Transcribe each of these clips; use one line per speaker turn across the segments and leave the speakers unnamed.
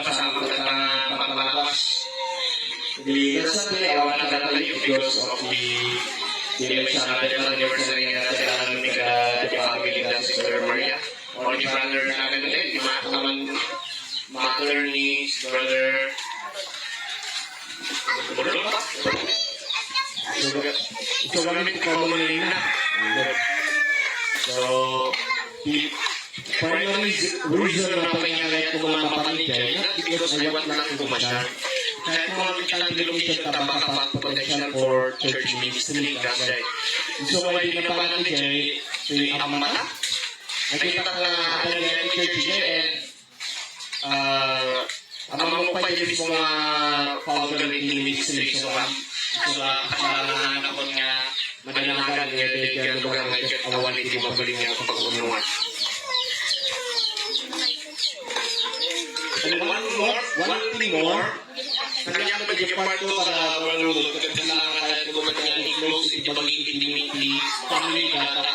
pasang pagpalabas. Di yesterday, I want to tell you because of the election anniversary natin ng the family ng Sister Maria. O ni brother namin ulit, yung mga kaman mother ni brother. So gamit ko mo na. So, the primary reason na pangyayarit ko mga mapamigay, not because I want lang ko masyad. Kahit mga kitang location ka baka potential for church ministry kasi. So, kaya di na pamigay, si Amama, nakita ka na ang church niya and amang mo pa yung mga founder ng ministry. So, kasalanan ako niya madalagan niya dahil lugar ng church awan hindi mabalik niya sa pag-unuan. And one thing more, kanya ba yung part ko para malulog kagandaan kahit kung magkakaroon close ibang intimity, family data.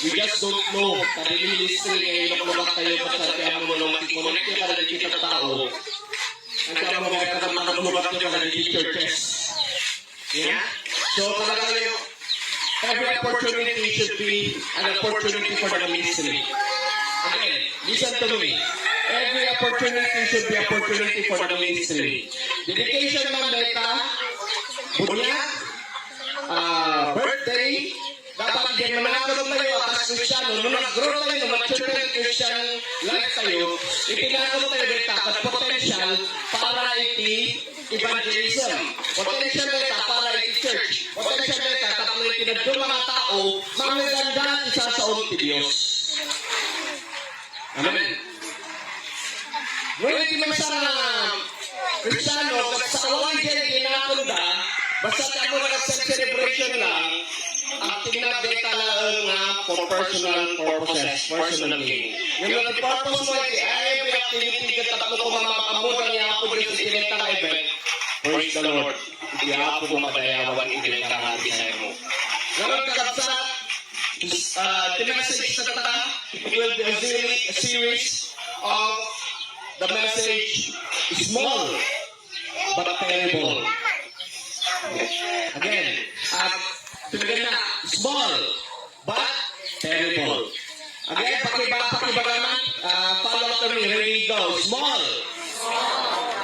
We just don't know. Kasi ministry ngayon nakulabak tayo basta kaya mo nung mati-connect ka na dito sa tao. Ang kaya mo mga nakulabak tayo ka na dito churches. Yeah? So, talaga yung every opportunity should be an opportunity for the ministry. Again, listen to me. Every opportunity should be opportunity for the ministry. Dedication ng data, bunyag, birthday, dapat din manakaroon tayo as Kristiyano. Nung nag-grow tayo, mature tayo Christian life tayo, itinakaroon tayo data at potential para evangelism. Potential data para church. Potential data tapos itinadyo mga tao, magaganda isa sa ti Diyos. Amen. Ngunit di man sa Kristiyano, sa awang dyan ginakunda, basta tayo nag-celebration lang, ang tinabeta lang nga for personal purposes, personal gain. Yung nag-purpose mo ay every activity ka tapos kung mamamutan niya po dito sa tinita na event, praise the Lord. Hindi ako madayawan itinita nga design mo. Ngayon kakabsat, tinamessage sa tata, it will be a series of the message small but terrible. Again, pinaganda, small but terrible. Again, pakibagaman, follow after me, ready, go. Small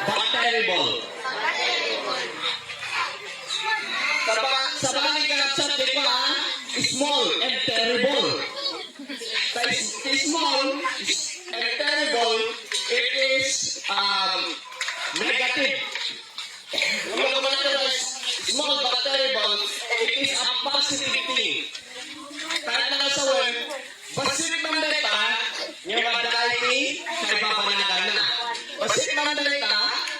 but terrible. Sa bagay ka napsat, di ba? Small and terrible. Small and terrible, it is negative. Small but terrible, it is a positive thing. Kahit nakasawan, basit man data, yung adality, sa ibabanagan na. Basit man data,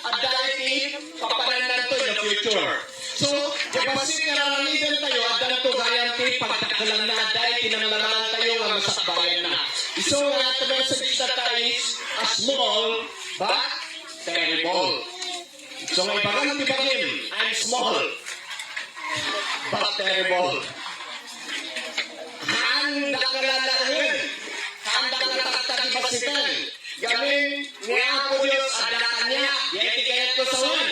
adality, papananan to in the future. So, basit ka naranigan tayo, adan to gayan ti, pagtakalan na, dahil tinanglaran tayo nga masakbayan na. So, nga the message that is a small but terrible. So, may bagang tibagin, I'm small but terrible. Handa ka lalahin, handa ka tatagibasitan. Gamin, niya po Diyos, adakan niya, yeti kayat ko sa wan.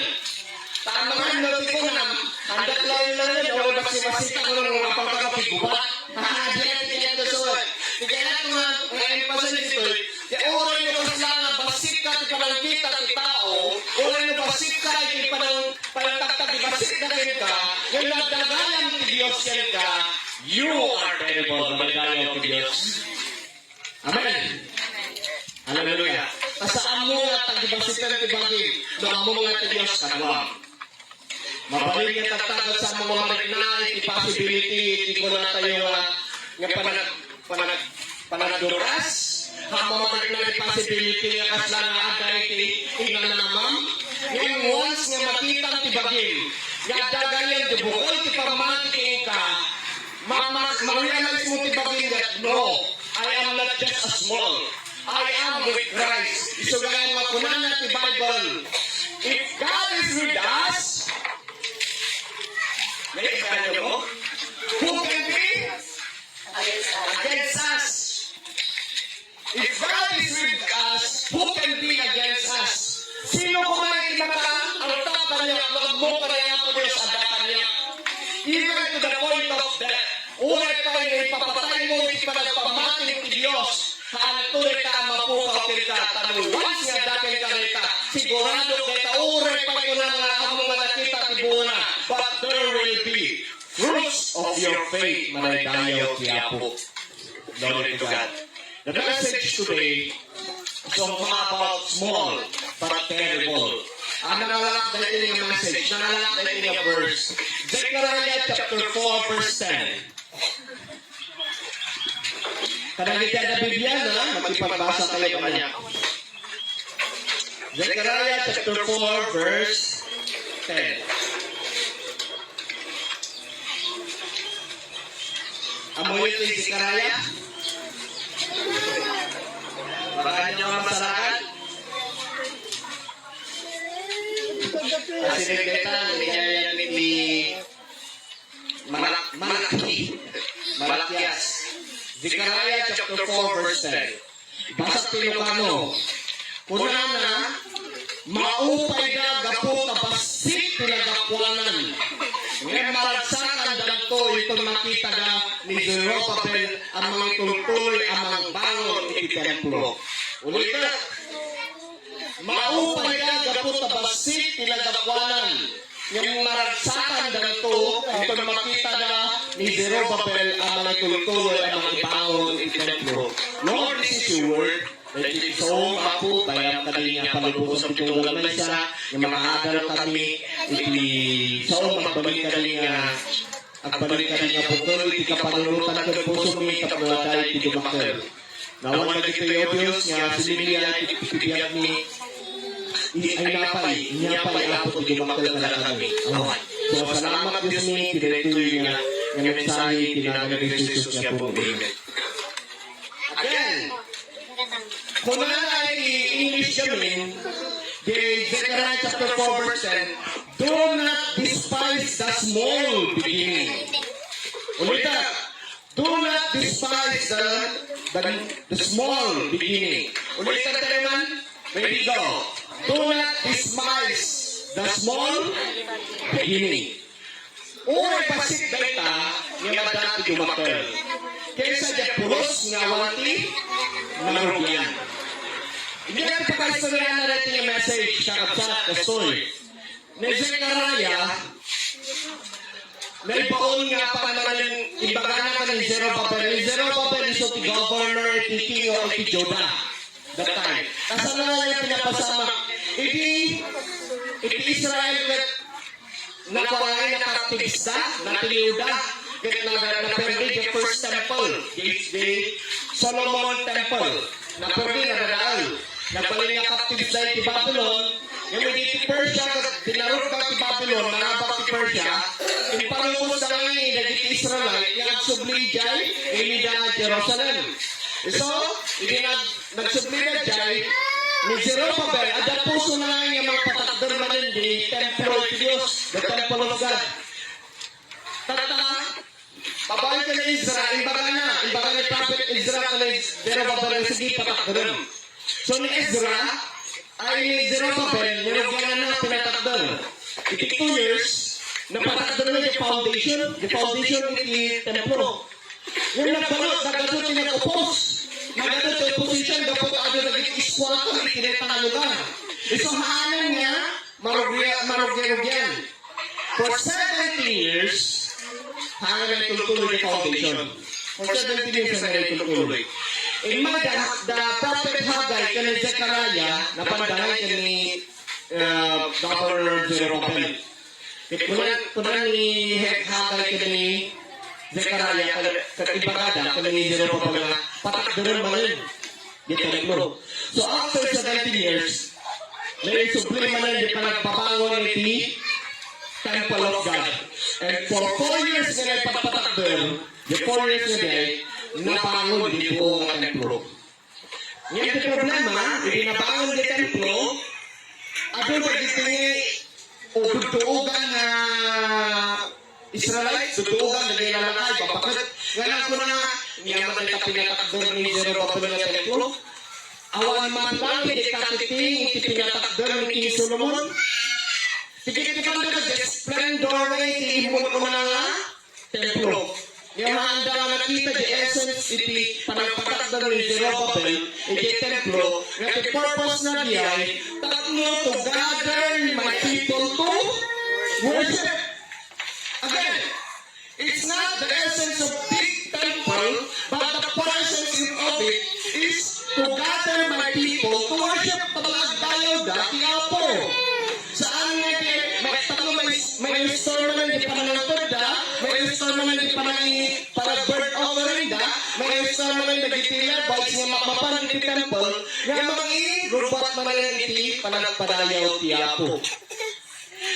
Tamangan na ko na, handa ka lalahin, o basi-basita ko ng mga pagkakapigubat. Yeti kayat ko sa wan. Kaya nga, ngayon pa sa dito, oray na basta na basik ka, parang kita ng tao, oray na basik ka, parang tagtag-basik na ka, yung nagdagayan ni Diyos yan ka, you are terrible, nagdagayan ni Diyos. Amen. Hallelujah. Kasaan mo nga tag-basikan ti bagay, doon mo nga ti Diyos kanuwang. Mabalik niya tagtagal sa mga marinay, possibility, hindi ko na tayo nga panagduras, hamon na possibility nga kasla nga agay tingnan na naman. Yung once nga makita ang tibagin, nga dagayan di bukol ti pamatiking ka, ma-realize mo tibagin that no, I am not just a small, I am with Christ. Isugayan nga kunan na ti Bible. If God is with us, may kanya mo, who can be against us? If God is with us, who can be against us? tunay ka mapukaw kita tanong. Once nga dakin ka nita, sigurado kita uray pa ko na nga ang mga nakita tibuna. But there will be fruits of your faith, manaydayaw tiyapo. Glory to God. The message today is about small but terrible. Ang nangalak dahil yung message, nangalak dahil yung verse. Zechariah chapter 4 verse 10. Kanagitya na Biblia na, magkipagbasa kayo kanya. Zechariah chapter 4 verse 10. Amoy ito yung Zechariah? Baka niyo masarakan? Kasi nagkita, nagkaya ni Malakias. Zechariah chapter 4 verse 10. Basa Pilocano. Kunana, maupay na gapo kabasit pinagakwanan. Ngayon malagsakan dalagto itong makita na ni Zerubbabel ang mga tultoy ang mga bangon itemplo. Ulit na. Maupay na gapo kabasit pinagakwanan. Yung maragsakan dalagto itong makita na ni Zerubbabel ang mga tultoy ang mga bangon itemplo. Lord, this is your word. So, ako, bayang kami nga palubusan itong galamay sa yung mga adal kami, so, magbalik kami nga, agbalik kami nga pukul, iti kapanunutan ko puso mi, kapuladay, iti dumakal. Nawan na dito yung Diyos nga, sinimilya, iti pipiyag mi, ay inyapay, ako, iti dumakal na kami. Awan. So, salamat Diyos mi, tinituloy nga, yung mensahe, tinagal ni Jesus nga po. Again, kung ay English gamin, the Zechariah chapter 4 verse 10, do not despise the small beginning. Ulita, do not despise the small beginning. Ulita tayo man, ready go. Do not despise the small beginning. Uray pasik data, nga dati dumakal. Kaysa dyan pulos nga wanti, narugyan. Hindi lang pagkaisalaan na natin yung message sa kapsat, kastoy. Ni Zechariah, naibaon nga pa naman ibagana ka ni Zerubbabel. Ni Zerubbabel is the governor, the king of Judah. That time. Kasama na niya pinapasama. Iti Israel na kawangay na kaptigista, na tiliuda, na perdi the first temple, the Solomon temple, na perdi na dadaal. Nagpaling nga kaptigista iti Babylon, yung iti Persia, dinarog ka iti Babylon, nangabak iti Persia, impanuos na nga iti Israelite, yung nagsubli dyan, inida na Jerusalem. So, hindi nagsubli na dyan, ni Zerubbabel, ada puso na nga yung mga patakder manin di temple of Diyos, the temple of God. Tata, pabahay ka na Israel, imbaga na prophet Israel ka na Zerubbabel, sige patakder. So ni Ezra, ay ni Zerubbabel, nirugyan na pinatakder. Iti 2 years, napatakder na yung foundation ng templo. Yung nagbalot, nagadot yung nag-oppose. Nagadot yung opposition, dapat ano naging iskwata ng itinitang lugar. Isuhanan niya, marugyan. For 17 years, hanggang na itultuloy yung foundation. For 17 years na itultuloy. In the prophet Haggai, kani Zechariah, napandahay kani Governor Zerubbabel. Kunan ni Haggai kani Zechariah, katibagada, kani Zerubbabel na patakdaran manin. Dito naglo. So after 17 years, may supli manin di panagpapangon iti Temple of God. And for 4 years na pagpatakder, the 4 years na day, napangon di po ang templo. Ngayon ang problema, hindi napangon di templo, at yung pagkitingi o dudugan na Israelites, dudugan na nilalakay, babakit. Ngayon ko na, niyaman na pinatakder ni Zerubbabel na templo, awan man lang, hindi katiting, iti pinatakder ni King Solomon. Sige, iti pang na, the splendor na iti imon ko na nga, templo. nga handa nga nakita di essence iti panagpatakdan ni Zerubbabel iti templo nga ti purpose na diay tatlo to gather my people to worship. Again, it's not the essence of big temple, but the presence of it is to gather my people to worship tabalagdayaw dati apo. Saan nga di, may store man di panangtod da, may store man di para bird offering da, may store man di gitila, bawas nga makmapan di temple, nga mangi, rubat man iti panagpadayaw ti apo.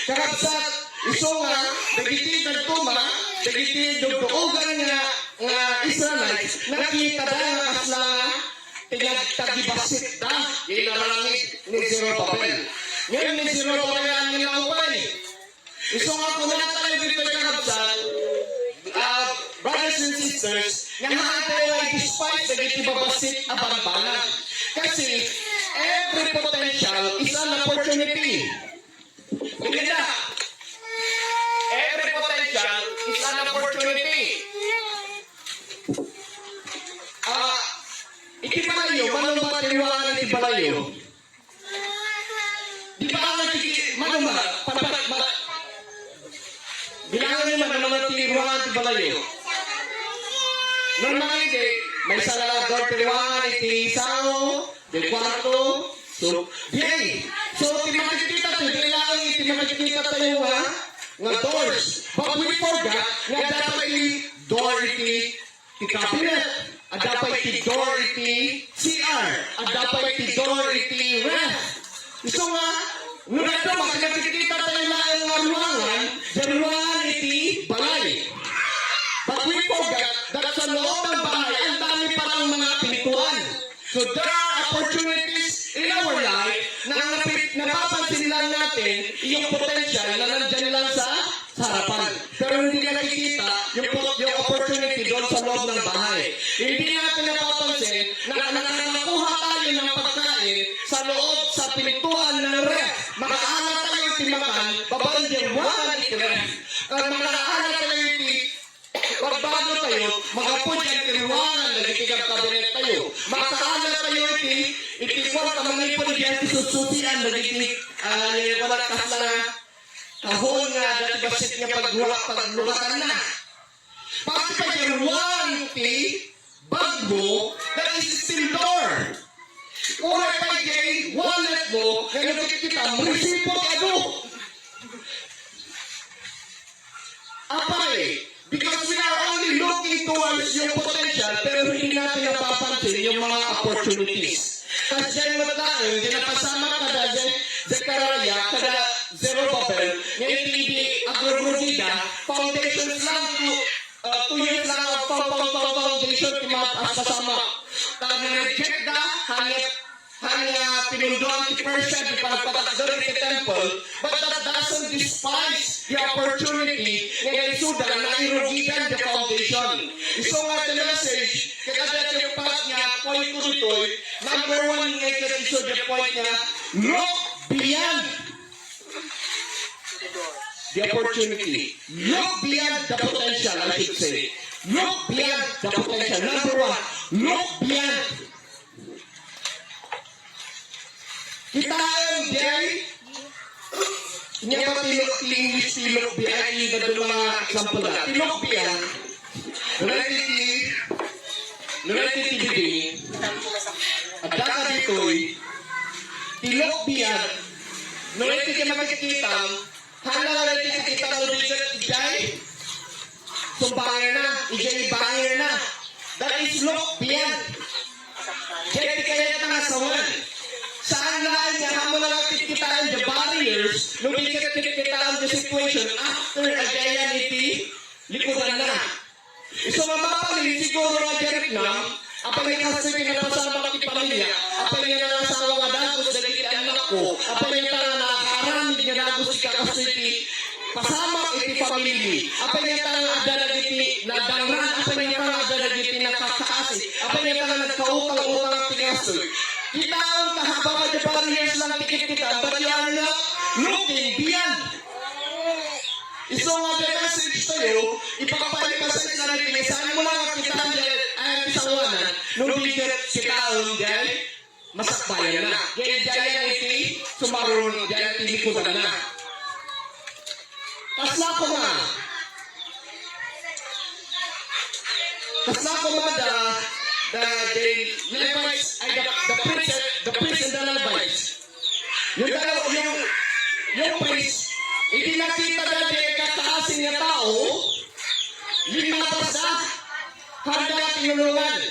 Kakabsat, iso nga, dagiti nagtuma, dagiti dugdoogan nga Israelites, nakita da nga kasla pinagtagibasit da, inarangig ni Zerubbabel. Ngayon ni Zerubbabel ang nilaupan. Iso nga po na tayo dito kakabsat, brothers and sisters, nga tayo ay despite dagiti babasit abanbanag. Kasi, every potential is an opportunity. Maganda. Every potential is an opportunity. Iti balayo, manong ba tiniwangan iti balayo? Di ba ang manong ba? Bilangan nyo manong ba tiniwangan iti balayo? Normal iti, may salador tiniwangan iti isao, di kwarto, so, yay! So, makikita tayo nga doors. But we forgot nga dapat door iti cabinet, at dapat door iti CR, at dapat door iti ref. So nga, nung ito, makikita tayo nga ruangan, ruangan iti balay. But we forgot that sa loob ng bahay, ang dami parang mga pintuan. So there are opportunities in our life na napapansin lang natin yung potential na nandyan lang sa harapan. Pero hindi ka nakikita yung opportunity doon sa loob ng bahay. Hindi natin napapansin na nakakakuha tayo ng pagkain sa loob sa pintuan ng ref. Makaanak tayo timakan, babaan din wala iti ref. Kaya makaanak tayo pagbago tayo, magapod yan kiriwangan, nagitigang kabinet tayo. Makaanak tayo iti kwarta, manipod yan sususian, nagiti, wala kasla na kahon nga, dati basit nga paglulakan na. Pagpagirwan iti bagbo, that is still door. Una pa jay, wallet mo, nga nakikita, munisipyo kado. Apay, because we are only looking towards yung potential, pero hindi natin napapansin yung mga opportunities. Kasi dyan mo tayo, hindi napasama kada Zechariah, kada Zerubbabel, ngayon hindi agrogrudida, foundations lang, 2 years lang ang foundation, timataas kasama. Nag-reject na, hanya pinunduan ti Persia, di pagpatakdor iti temple, but that doesn't despise the opportunity nga isuda na irugidan the foundation. Iso nga the message, kagada yung part niya, point ko dito'y, number 1 nga iso the point niya, look beyond the opportunity. Look beyond the potential, I should say. Look beyond the potential. Number 1, look beyond. Kita ang day, niya ba English tilok beyond, ay iba doon mga example na. Tilok beyond, related biding, at daka dito'y, tilok beyond, related ka makikita, handa nga natin kita ng reason, ijay, sumbangir na, ijay bangir na. That is look beyond. Kaya kaya nga sawan. Saan lang nga hamo na lang titkitaan the barriers, nung titkitaan the situation after agayan iti likudan na. So mapapalin siguro nga direct na, apang ikasay pinapasama ng pamilya, apang nga nasawa nga dagos dagiti anak ko, apang nga nakakaramid nga dagos ikakasay iti pasama iti pamilya, apang nga ada dagiti nadangran, apang nga ada dagiti nakakaasi, apang nga nagkautang-utang ang pingasoy. Kita ang kahabang at barriers lang tikit-kita, but you are not looking beyond. Iso nga the message tayo, ipakapalik ka basta na rin, saan mo lang kita ang pisanguanan, nung bigat si taon dyan, masakbayan na. Kaya dyan iti, sumaron, dyan iti likutan na. Kasla ko nga. Kasla ko nga the Levites, ay the priest and the Levites. Yung priest, hindi nakita dati kataasin niya tao, limabas na, handa tinulungan.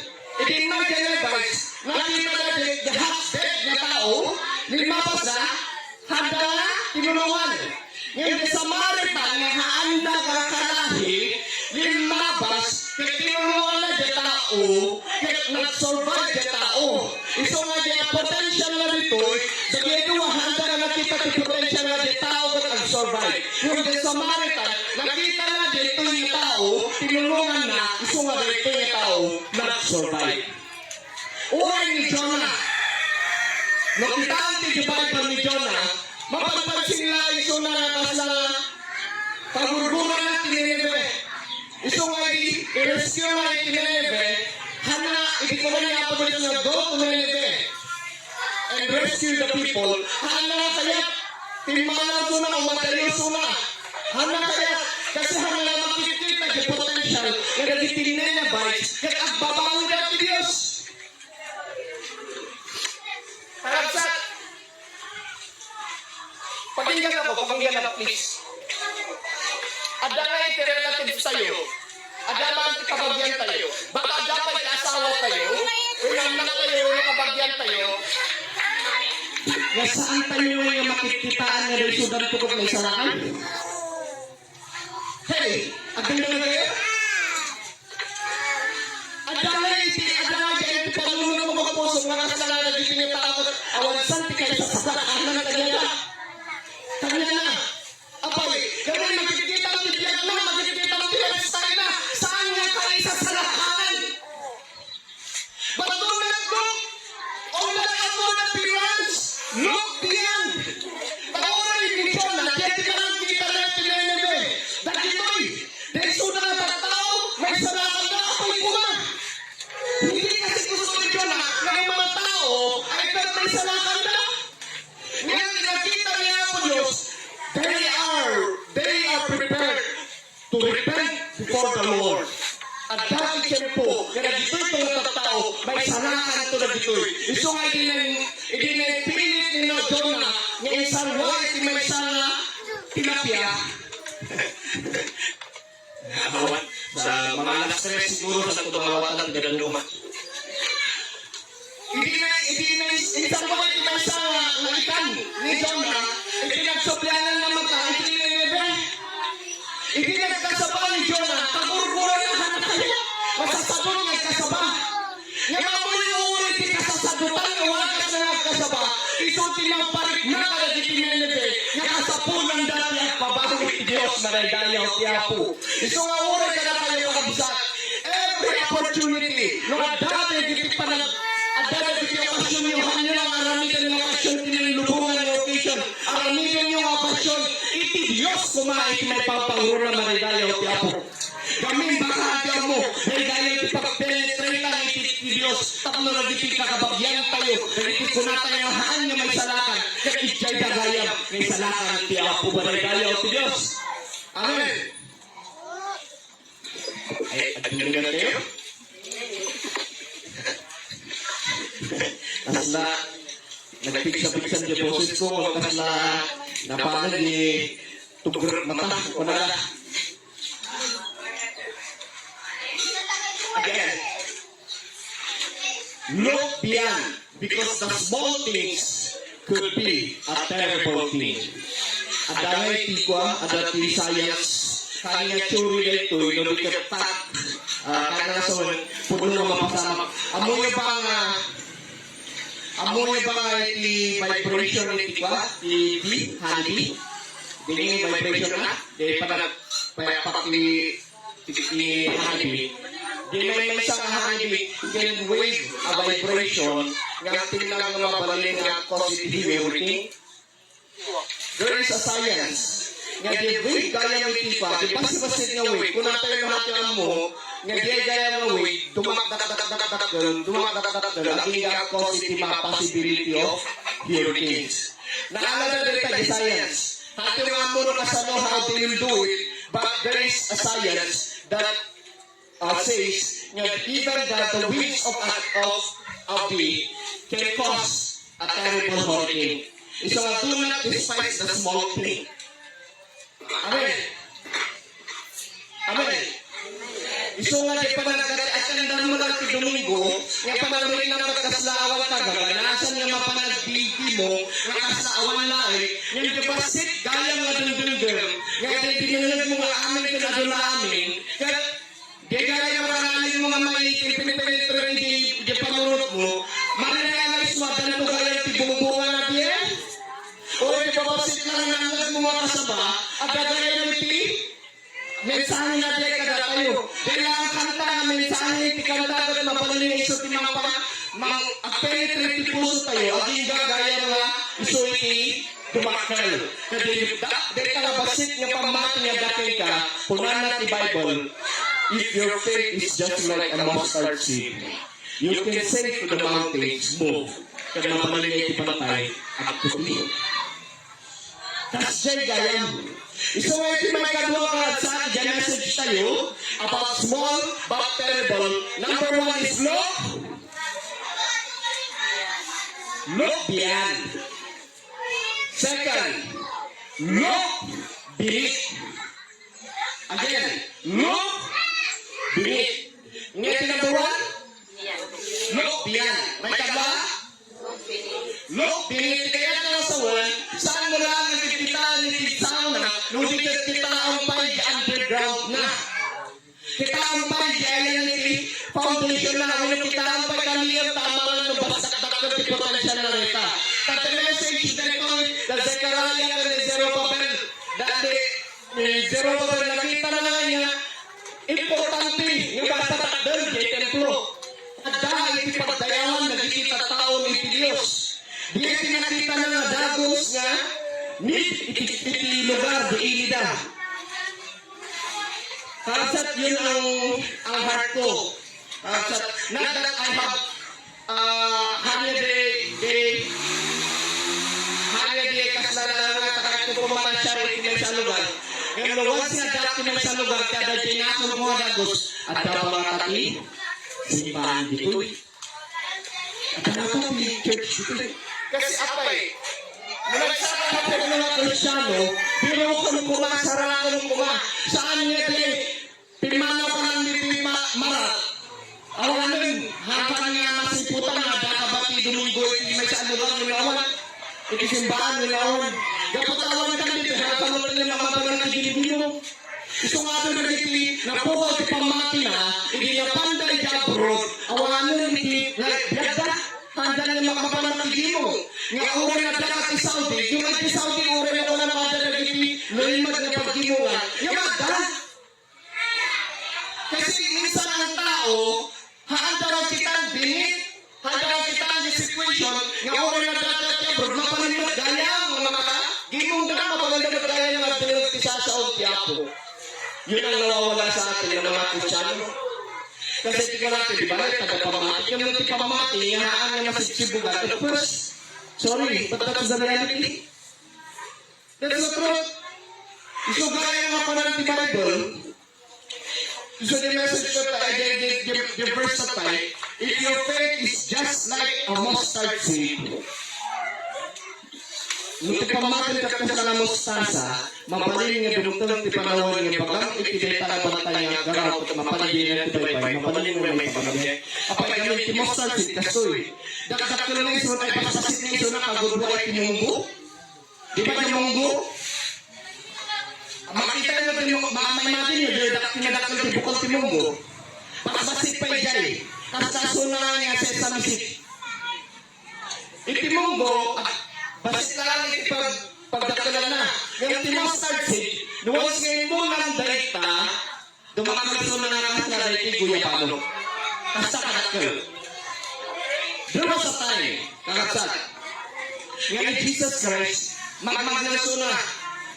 Hindi man kay Levites, nakita dati the half-dead na tao, limabas na, handa tinulungan. Ngayon sa Samaritan, nakaanda ka kalahi, limabas, kaya tinulungan na di tao, kaya nag-survive di tao. Iso nga di potential na dito, sa ginagawa, handa na nakita di potential na di tao kaya nag-survive. Yung di Samaritan, nakita na dito yung tao, tinulungan na, iso nga dito yung tao, nag-survive. Uray ni Jonah, nakita ang tigibay ni Jonah, mapagpansin na iso na nakasla kagurguran na Nineve. Iso nga i-rescue na Nineve, hana, hindi ko na niya po na go to Nineve and rescue the people. Hana kaya, timana ko na, umadayoso na. Hana kaya, kasi hana na makikita the potential na nagitilinay na bites, kaya agbabawi na ang Diyos. Harapsat, pakinggan ako, please. Ada nga iti relative sa'yo. Ada man kabagyan tayo. Baka dapat asawa tayo. Unang na tayo, kabagyan tayo. Nasaan tayo yung makikitaan na rin sudan tukot na isalakan? Hey, agad na kayo? Ada nga iti panunod mo mga puso, mga kasalanan, di pinitakot, awan santi kayo sa sasakanan kanya. Kanya na. Apay, gawin makikita ang tibiyag na, makikita ang lifestyle na. Saan nga kayo sa salakanan? But do not look on the outward appearance. Look beyond. Pag-oray ni Jonah, kaya tinanong kita na Nineve. Dahil ito'y, dahil suda na tao, may salakan na apoy kuma. Hindi kasi gusto ni Jonah na yung mga tao ay may salakan na. Ngayon, nakita niya po Diyos, they are prepared to repent before the Lord. At dahil siyempo, kaya dito'y itong tao, may salakan ito na dito'y. Iso nga pilit ni Jonah, ng isang white, may sana tilapia. Sa mga alas 3 siguro sa tumawatan ng ganduma. Hindi na isang white, may sana na ikan ni Jonah, itinagsoplanan na magkain ni Nineve. Itinagkasaba ni Jonah, kagurguran na hanap kayo. Masasabot nagkasaba. Nga mamoy ulit ikasasagutan na wakas na nagkasaba. Iso tinamparik na kalagit ni Nineve. Nga kasapunan dati at pabago ni Diyos na nagdayaw tiyapo. Iso nga ulit ka na kayo kakabisat. Every opportunity, nung dati giti pa at dahil yung okasyon yung kanyo lang aramidan yung okasyon tinilubungan yung occasion aramidan yung okasyon iti Diyos kumain may pampanguro na maridayaw ti Apo gamin baka agyaw mo maridayaw ti pagpenetrate lang iti Diyos tapno na di kakabagyan tayo iti kunatan yung haan niya may salakan kaya ijay dagayam may salakan ti Apo maridayaw ti Diyos. Amen. Ay, agyaw tayo? Kasla nagpiksa-piksan di boses ko kasla napanag ni tugrot mata ko na again look beyond because the small things could be a terrible thing. Adamay tikwa adati science kanya churi dito no bikatak kana sa puno ng mapasama amoy ba iti vibration iti kwa? Iti honey? Dini vibration na? Di pa payapak ni honey. Di may isang honey can wave a vibration nga tingnan nga mabalin nga cause iti everything. There is a science. nga di wait gaya ng itipa, di basi-basit nga wait, kung natin yung hati mo, nga di gaya ng wait, dumakdak-dak-dak-dak-dak, lagi nga cause iti mga possibility of hurricanes. Naalala din tayo science, hati nga mo no kasano how they will do it, but there is a science that says nga even the winds of the can cause a terrible hurricane. So do not despise the small thing. Amen. Amen. Iso nga di pa nag-attend mo lang ti Domingo, nga panamit na pagkaslaawan tagaga, naasan nga mapanagbibi mo, nga kaslaawan lahat, nga di ba sit gayang nga dundundum, nga di dinunod mo nga amin pinadula amin, nga di gaya nga maraming mga maitin, pinipinitro di panurot mo, marinayang iswada na ito gaya ti bumubuwa na diya, o di ba basit lang nga mga kasaba, at gagaya ng ti, mensahe na diya kada tayo. Dahil ang kanta nga mensahe ti kanta at mapalaling iso ti mga penetrate ti puso tayo, aging gagaya nga iso iti tumakal. Dahil ka basit nga pamati nga dakin ka, punan na ti Bible, if your faith is just like a mustard seed, you can say to the mountains, move. Kaya mapalaling iti pantay at puti. That's dyan gayam. So ito may kadwa ka sa akin, dyan message tayo about small but terrible. Number 1 is look. Look beyond. Second, look beneath. Again, look beneath. Ngayon number 1, look beyond. May kadwa? Look beneath. Kaya na sa one, saan mo lang nakikita ni sauna, nung kita ang pay underground na. Kita ang pay ayan ni foundation na, nung kita ang pay kaniyang tama ng basak-dak ng potensya na rita. At the message na ito, the Zechariah ka ni Zerubbabel, dati Zerubbabel nakita na nga niya, importante, yung basak doon, di templo. At dahil ipagdayawan, nagkikita tao ni Diyos. Di pinakita na nga dagos nga, iti lugar di ilida. Kapsat yun ang heart ko. Kapsat, not that I have holiday kasalanan nga takay ko pumaman siya rin may sa lugar. Ngayon, once nga dati may sa lugar, kaya dahil nakong mga dagos, at dapat tati, simbahan dito. At dapat church dito. Kasi apay, nagsaka na po mga Kristyano, pero kung kumasara ka nung saan niya din, pimano ka lang dito marat. Awanin, hanggang nga masiputan na, dakabati Domingo, iti may sa anulang nilawan, iti simbahan nilawan. Gapatawan ka dito, hanggang mo rin yung mga mabalang ginibino. Iso nga doon na iti, napukaw ti pamati na, iti napanday jabrod, awanin iti, nagbiagda, handa na yung makapalang mo. Nga uri na dapat ti Saudi, yung ay ti Saudi uri na walang kada na iti, lulimag na pagkimungan, yung magda. Kasi minsan ang tao, handa lang kitang binit, handa lang kitang situation, nga uri na dapat ti abroad, mapalimag gaya, mga gimong na, mapalimag gaya ng abdinag ti sa Saudi ako. Yun ang nawawala sa atin ng mga Kristyano. Kasi tingnan natin, di ba, taga-pamati, yung natin pamati, hinaan nga masisibugan. At first, sorry, but that's the reality. That's the truth. So, gaya nga pa ng Bible, so the message of the verse of time, if your faith is just like a mustard seed, nung tipamatin ka sa mga mustasa, mapaling nga dumutang tipanawan nga bagang ikiday talabantay nga garaw at mapaligin nga tibaybay, mapaling nga may pagabay. Apay gamit ti mustard seed kasoy. Dakdak ko lang iso ay pasasit na iso na kagudwa ay tinunggo. Di ba yung munggo? Makita nyo ito yung mamay natin nyo, tinadakil ti bukol ti munggo. Pasasit pa ijay, kasaso na nga sesame seed. Iti munggo, basit na lang iti pagdakalan na. Ngayon tinustard seed, nuwas ngayon mo lang dalita, dumakalaso na nakasala iti guya palo. Kasta kadakil. There was a time, kakasat. Ngayon Jesus Christ, magmaglaso na.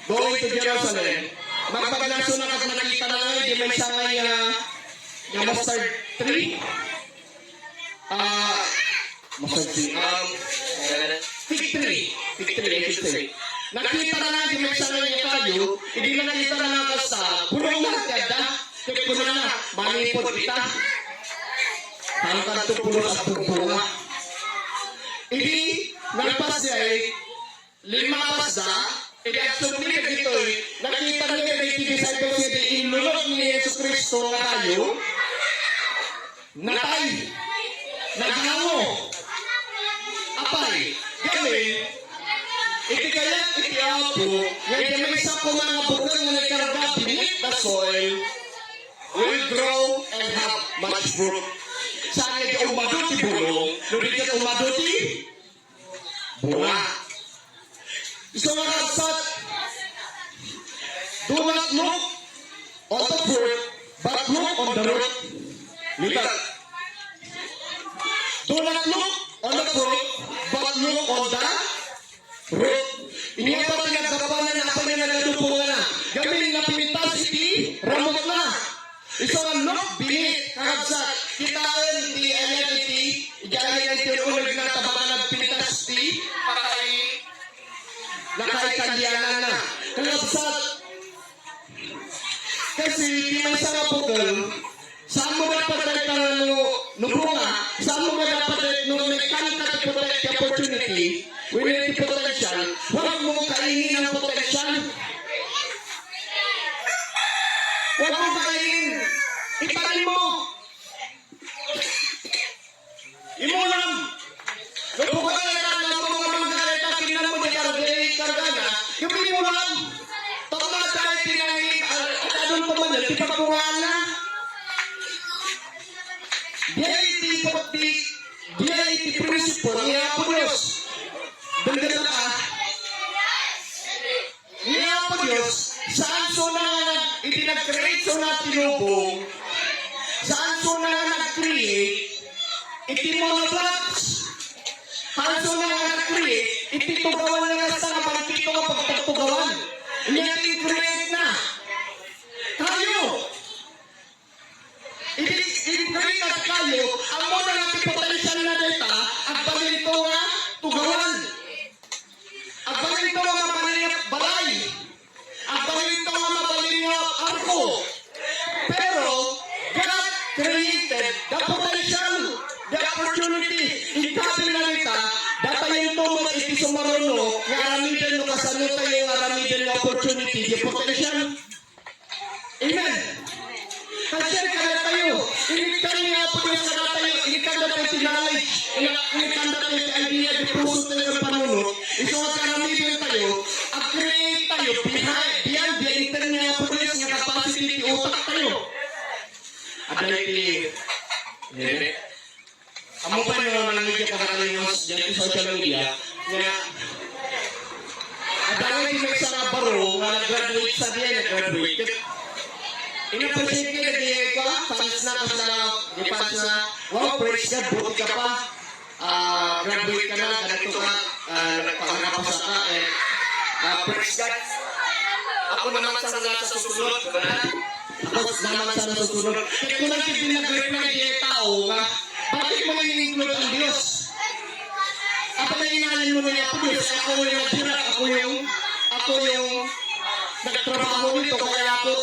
going to Jerusalem, magpagnaso na kasi nakita na nga, di may sangay nga mustard tree. Mustard tree. Fig tree, I should say. Nakita na nga, di may sangay nga kayo, hindi na nakita na nga sa punong nga kada, kaya puno na, manipod kita. Hanggang ito puno sa bunga. Hindi, nagpas niya lima pasda, hindi at sumili dito nakita niya na itinisipaw siya di inulog ni Yesus Cristo na tayo, natay, naghango, apay, gawin, iti kaya iti apo, ngayon may isa ko mga bukal na nagkarga beneath the soil, will grow and have much fruit. Saan iti umaduti bulong, nurikat umaduti bunga. So mga kapsat, do not look on the fruit, but look on the root. Lipat. Do not look on the fruit, but look on the root. Ini apa pinagdapanan na apa na nagdupungan na. Gamin na pimitas iti, ramot na. Iso nga look beneath, kakabsat. Kitaan di ayan iti, igayan iti ulag na tabangan ng pimitas iti, nakaikalyanan na. Kakabsat. Kasi di may sa bukal, saan mo dapat ka nubunga, saan mo dapat may kanta to protect the opportunity, we need the potential, huwag mong kainin ang potential. Huwag mong kainin. Iparin mo. Imulam. Nubunga na ito, nabunga mga galeta, kinan mo di karga na, yung imulam. Tama tayo tinangin, at anong pamanal, di pagpungaan na. Dia iti prinsipon niya po Diyos. Dagdagan ka. Niya po Diyos, saan so na iti nag-create so na tinubong, saan so na nag-create, iti mga blocks, saan so na nag-create, iti tugawan na nga sa pagkito nga pagtagtugawan. Niya iti-create na. Tayo! Iti-create at kayo, ang muna natin potential na data, ang balito nga tugawan. Ang balito nga mabalingap balay. Ang balito nga mabalingap arko. Pero, God created the potential, the opportunity. Ikabi na nita, datayin to mo iti sumaruno, nga aramidin no kasano tayo nga aramidin na opportunity, the potential. Amen. Kasi kaya tayo, inikan niya po niya sa tayo, inikan na tayo knowledge, inikan na tayo idea, di puso tayo ng panunod, ito ang karamidin tayo, upgrade tayo, beyond the inikan niya po niya sa capacity, utak tayo. Ada iti, hindi. Amo pa nyo nangyay ka karaniwas dyan sa social media, nga, ada iti may sa baro, nga nag-graduate sa diyan, nag-graduate, ina-appreciate ka na diya ka, fans na kasi na, di fans na, wow, praise God, buti ka pa, graduate ka na, ganito ka, nagpangapasa ka, praise God. Ako naman sana sa susunod, ako naman sana sa susunod. Kaya kung lang pinag-grade na diya tao, bakit mo nang in-include ang Diyos? Ako na inalan mo na niya po Diyos, ako yung naghirap, ako yung nagtrabaho nito, kaya ako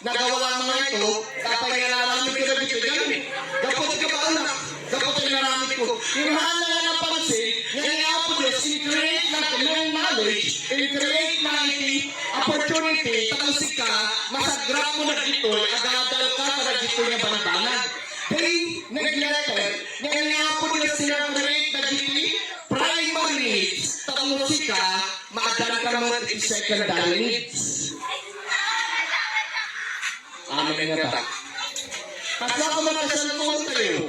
nagawa ang mga ito, kapag nalaramid ko na dito, ganun. Kapag ka ba anak, kapag nalaramid ko, yung mahal na nga napansin, ngayon po Diyos, in-create natin ng knowledge, in-create natin opportunity, tapos ka, masagrap mo na dito, agadal ka para dito niya banatanan. Kaya, nag-letter, ngayon po Diyos, in-create na dito, primary needs, tapos ka, maadal ka naman in secondary needs. Amen nga ta. Kasi ako magka-cellphone tayo.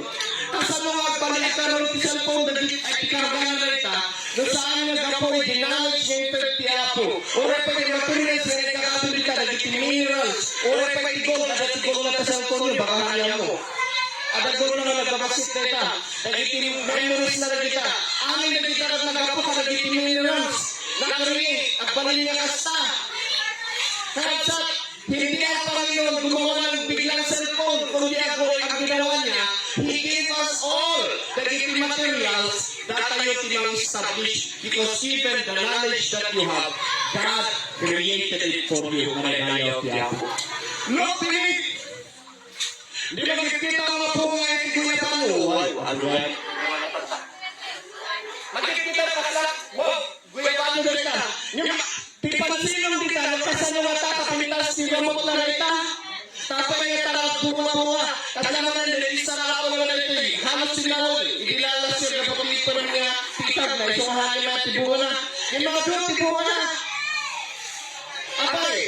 Kasi ano nga balik ka rin yung cellphone na ay ikarga na rita, na saan nga gapoy, dinalage niya yung 30 apo. Ora pa yung materials na nagkakatuloy ka, naging minerals. Ora pa yung gold, naging na ka cellphone yun, baka hayang mo. Ada gold na nagbabasit na ita, naging memories na nagita. Amin nagita at nagapo ka, naging minerals. Nakarinig, at balin niya kasta. Kaya hindi ang Panginoon gumawa ng biglang cellphone, kundi ako ang ginawa niya, He gave us all the gifting materials that tayo tinang-establish because even the knowledge that you have, God created it for you. Maranayaw tiyapo. Look, believe! Di ba nakikita ang mga bunga ay kuya paano? Alright. Makikita na kasala, wow, kuya paano dito? Yung pipansilong dito, nagkasano nga tatapitas, tinamot na rita. Tapay nga tarat bunga-bunga. Kasalaman na isa na ako nga ito eh. Halos sinawol. Idilala siya na papilit pa rin nga titag na isang hangin na tibunga na. Yung mga doon tibunga na. Abay,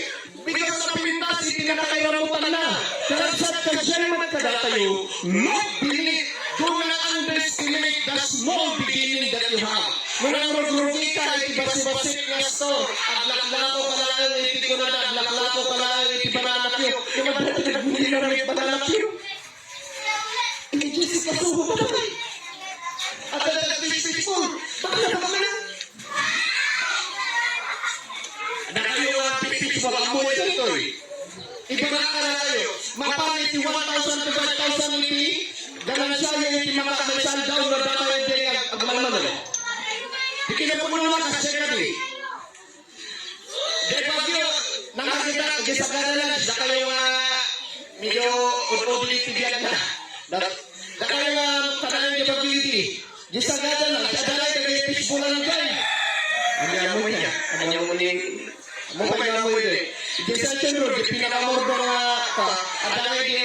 because sa pintas, itinakailamutan na. Karasat ka siya naman kadatayo. Not believe, do not underestimate the small beginning that you have. Nung magrugi ka, itibasi-basit nga ito. Aglak-lako ka lang, iti ko na, aglak-lako ka lang, iti bananak yun. Yung mga pinagbuli na rin bananak yun. Iti Jessica Suho ba ba? At nag-peaceful. Bakit na ba na? Na kayo ang peaceful, amoy sa ito eh. Ibanak ka na kayo. Mapanit yung 1,000 to 5,000 iti. Ganun siya yung iti makakalisan daw na data yung day agmalman na. Ikinapuno lang kasi ka di. Dahil pag yun, nakakita, gisagana lang, da kayo nga, medyo udli tibiyag na. Da kayo nga, tanayin niyo pag-ibig. Gisagana lang, siya dalay, kagay-fishbulan lang dyan. Ang mo niya, ang mo niya, mo pa yung mo yun eh. Gisagana rin, pinakamordo nga, adalay di,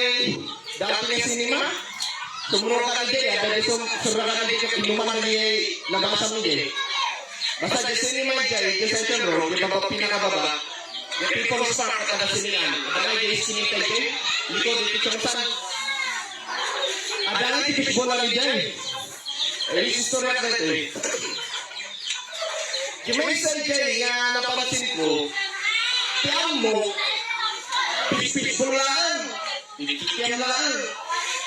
dati nga sinima, sumunod ka na di, adalay surra ka na di, inuman na di, labasan mo di. Basta di sinima dyan, gisagana rin, di ba pinakababa, the people's park at the sinian, adalay di sinita dyan, likod di pichongsan, adalay di fishbulan dyan. Eh, istorya ka ito eh. Yung may isang dyan nga napansin ko, tiyan mo, pipigbulaan, pipigyan laan.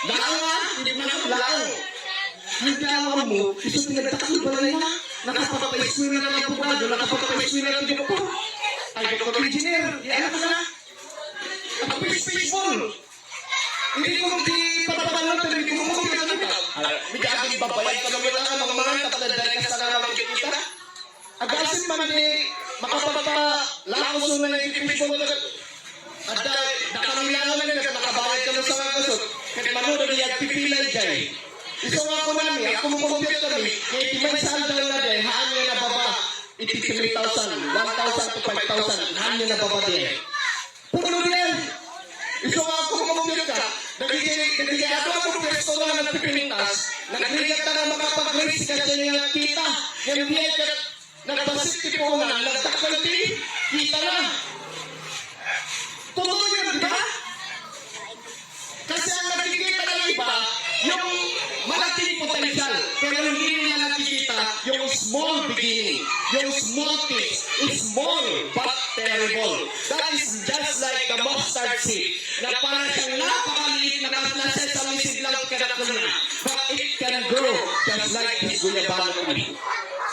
Laan nga, hindi man ang laan. Ang tiyawan mo, iso pinagtakil ba na nakapapapay-swim na ng abogado, nakapapapay-swim na ng po. Ay, doktor engineer, di alam ko na. Ang pipigful. Hindi ko di patapalan, pero hindi ko kumukita na ito. Medyo aging babayad ka naman ang mga mga tapos ka sa naman kita. Agasin man di makapapalakos na yung pipigful na at nakamilangan na nakabayad ka sa mga kasot. Kahit manood niya pipilay dyan. Iso nga ako namin, ako mumumpit kami, kaya timay sandal na din, haan niya na baba, iti 3,000, 1,000 to 5,000, haan niya na baba din. Puno din! Iso nga ako mumumpit ka, nagigado ako presto nga ng pipinintas, nagrigat ka na makapag-raise ka dyan yung kita, yung biyay ka, nagbasit tipunan, nagtakal kita na. Totoo yun, di ba? Kasi ang nakikita ng iba, yung malaking potential, pero hindi nila nakikita yung small beginning, yung small things, small but terrible. That is just like the mustard seed, na parang siyang napakaliit na sesame seed lang kadakal na, but it can grow just like this guyabano kami.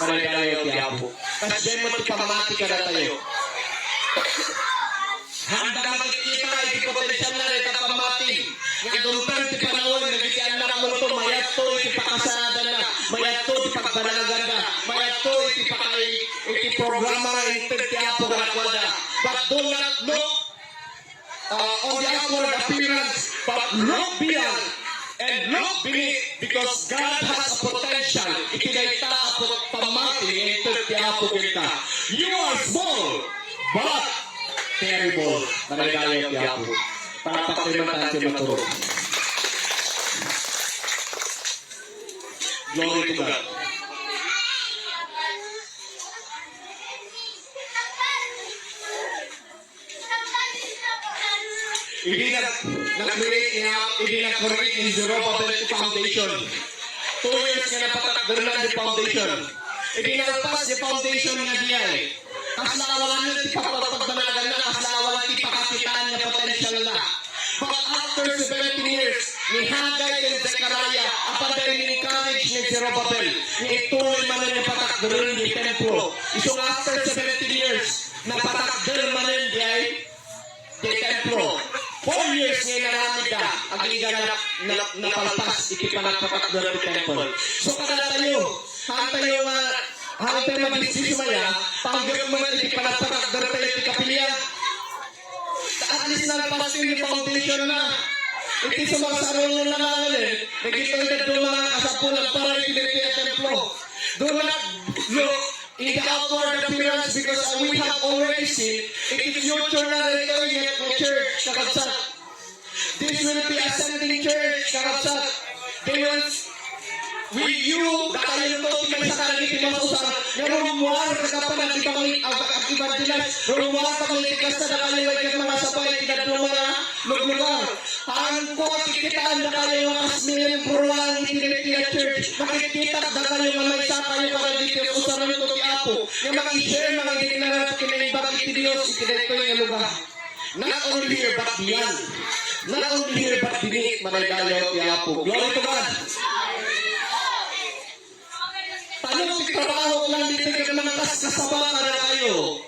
Maragayo tiyapo. Kasi dyan mo tipamati ka na tayo. Handa magkikita, hindi potential na rin kapamating. Nga dumpan, di panahon, nagigyan na mo ito, mayat to, ipakasada na, mayat to, ipagbanagagan na, mayat to, ipiprograma, ipagtiapo na kwada. But do not look on the outward appearance, but look beyond and look beneath, because God has a potential. Ikinayta ako pamating, ipagtiapo kita. You are small, but terrible. Maragayo tiyapo. Papakiman tayo maturo. Glory to God. Hindi nag-create ni Zerubbabel Foundation. 2 years nga napatakder na the foundation. Hindi nagpas the foundation nga diya eh. Kaslawan na ti pagpanagan na, kaslawan ti pakakitaan na potential na. But after 17 years, ni Haggai and Zechariah, apan dahil ni-encourage ni Zerubbabel, ni ituloy man na patakderin ni templo. So after 17 years, napatakder man di ay panapatak doon sa temple. So kada tayo, hang tayo mag-isip maya, pang-government iti panapatak doon tayo iti kapilya. At least nalpas yung foundation na. Iti sumasarong na nangangalin, nagkito yung mga kasapulan para iti templo. Do not look in the outward appearance because we have already seen iti future na ito yung church kakabsat. This will be ascending church kakabsat. You, dahil ito, may sakali timasusar, nga rumuar, kagapan ang evangelize, rumuar, pagmitikas na dahil ay mga sabay, tinadlo mga lugar. Ang ko, kikitaan na kayo mga kasmirin, purulang itinitiya church, makikita na kayo mga may sakay, para dito, usaran ito ti Apo, yung mga i-share, mga itinarap, kinaibag iti Diyos, itinito yung lugar. Not only here, but beyond. Not only here, but beneath, managayaw ti Apo. Glory to God. Tanong si trabaho lang dito ka naman kasaba para kayo.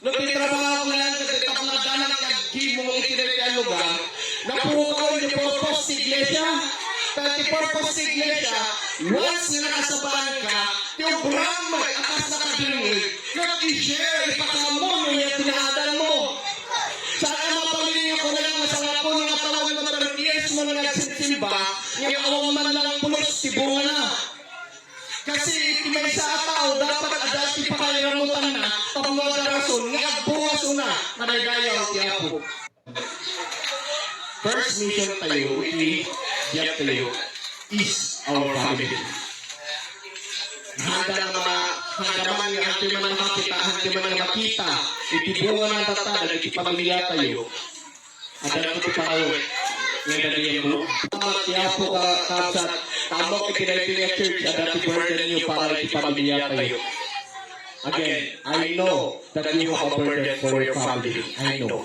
Nung titrabaho lang dito ka mga dalang kagi mo itinit ang lugar, napukaw yung purpose sa iglesia. Pero purpose sa iglesia, once na nakasabahan ka, yung brahma, akas na kadinig, kag i-share, ipakamo mo yung tinaadan mo. Sana mapamilya ko na lang masanga po ng atawag na 30 years mo na nagsisimba, yung awang man lang pulos, tibungan na. Kasi may sa tao dapat adati pa kayo ramutan na tapos rason nga buwas una managayaw ti Apo. First mission tayo, diyan tayo, is our family. Handa man nga hanti man makita, hanti man makita, itibungan ang tatad, itipamilya tayo. At ano ito pa kayo? Ngayon niya mo. Kaya po kapsat, tamok itinayong church at dati burden niyo para ipamilya tayo. Again, I know that you have a burden for your family. I know.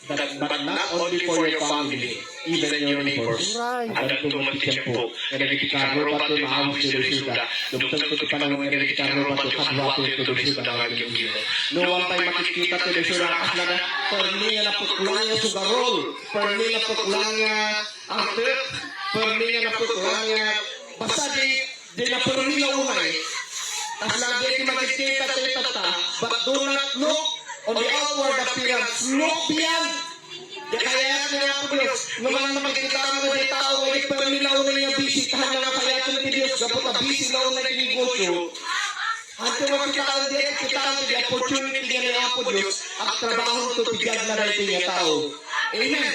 But not only for your family, even your neighbors. At tumatik po, nagkikaro pa ito maawis sa suda. Dumtang ito panahon nagkikaro pa ito, kadwa ito suda ng gilid. No one tayo makikita ito suda kasla na, permi na puklang yung sugarol, permi na puklang ang trip, permi na puklang basta di na permi na unay. As lagi ito makikita ito but do not look on the outward appearance, look beyond. Kaya niya po Diyos, naman makikita ang mga tao, ay pamilaw na niya bisitahan na kaya ito ni Diyos, kapag abisi na na kinigosyo. At kung makitaan din, kitaan din, the opportunity niya na po Diyos, ang trabaho ito, bigyan na rin niya tao. Amen.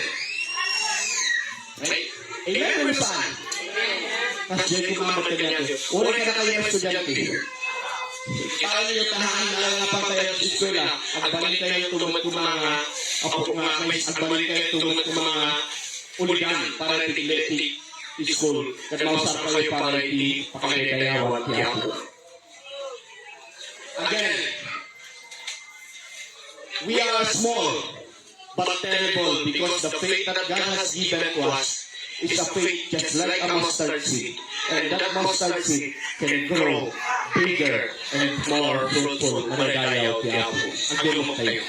Amen, Pilipan. Mas dyan kumamat ka niya. Ura ka na kayo ng estudyante. Para niyo tahaan na lang nga patayan sa eskwela, at balik kayo tumag ko mga agbalik kayo tumag ko mga uligan para tigletik school. At mausap kayo para ipakagayawan ti Apo. Again, we are small but terrible because the faith that God has given to us is a faith just like a mustard seed. And that mustard seed can grow bigger and more fruitful. Managayaw ti Apo. Ang gulong tayo.